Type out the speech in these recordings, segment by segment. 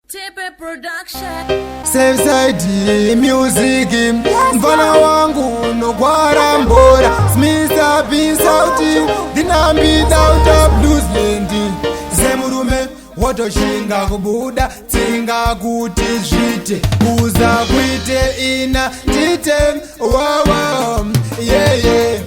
TIPE production. Save side music. Mfana wangu nogwara mbora. Smisa pisauti. Dinambi dauta blues lendi. Zemurume wotoshinga kubuda. Tinga kuti zvite. Uza kuite ina tite. Wow, yeah, yeah.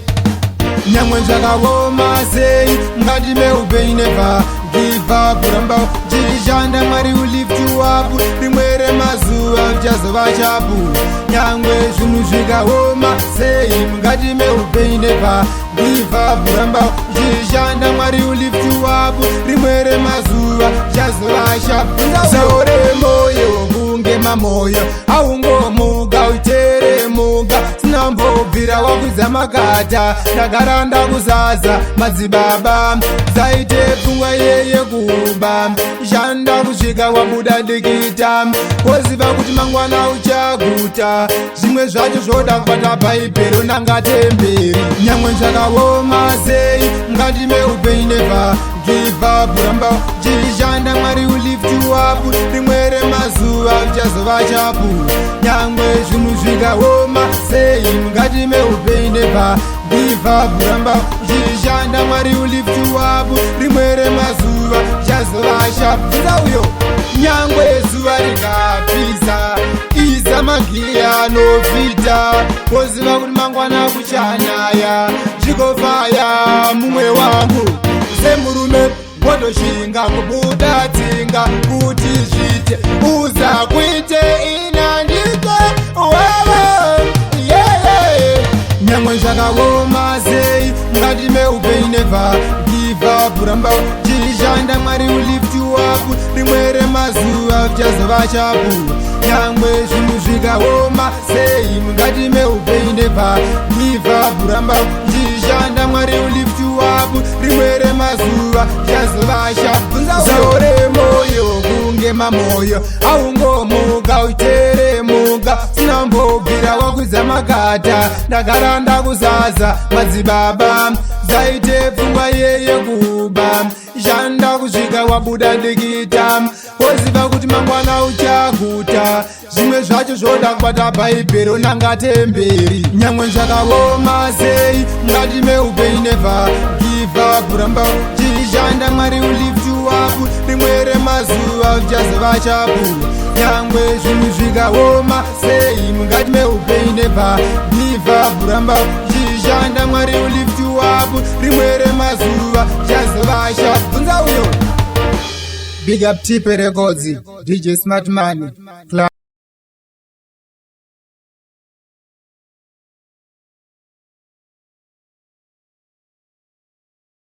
Nyamwe njakaoma sei. Ngatime upenyu never give up. Ramba jishanda Mwari will lift you up. Rimwere mazuva uchazova chapu. Nyangwe zvinhu zvikaoma sei. Ngatime upenyu never give up. Ramba jishanda Mwari will lift you up. Rimwere mazuva uchazova chapu. Saure moyo kunge mamoyo. Aungomuka uteremuka. Sinambobvira wakwidza makata. Ndagara ndakuzaza madzibaba. Zaite pfungwa yeye kuba. Shanda kusvika wabuda dikita. Woziva kuti mangwana uchaguta. Zvimwe zvacho zvoda kubata bhaibheri nangatemberi. Nyamwe zvakaoma sei. Ngatime upenyu never give up. Ramba jishanda Mwari will lift you up. Rimwere mazuva uchazova chapu. Nyangwe zvinhu zvikaoma sei. Ngatime upenyu never give up. Ramba jishanda Mwari will lift you up. Rimwere mazuva uchazova chapu. Uyo nyangwe zuva rikapisa. Iza magiya anobvita. Woziva kuti mangwana kuchanaya. Zvikofaya mumwe wangu. Semurume wotoshinga kubuda tinga kuti zvite. Uza kuite ina ndite. Wewe yeah. Nyamwe zvakaoma sei. Ngatime upenyu never give up. Ramba jishanda Mwari will lift you up. Rimwere mazuva uchazova chapu. Nyangwe zvinhu zvikaoma sei. Ngatime upenyu never give up. Ramba jishanda Mwari will lift you up. Rimwere mazuva uchazova chapu. Zaure moyo kunge mamoyo. Aungomuka uteremuka. Sinambobvira wakwidza makata. Ndagara ndakuzaza madzibaba. Zaite pfungwa yeye kuba. Shanda kusvika wabuda dikita. Woziva kuti mangwana uchaguta. Zvimwe zvacho zvoda kubata bhaibheri nangatemberi. Nyamwe zvakaoma sei. Ngatime upenyu never give up. Ramba jishanda Mwari will lift you up. Rimwere mazuva uchazova chapu. Nyangwe zvinhu zvikaoma sei. Ngatime upenyu never give up. Ramba jishanda Mwari will lift you up. Rimwere mazuva uchazova chapu. Uyo Big up TIPE Records, DJ Smart Money.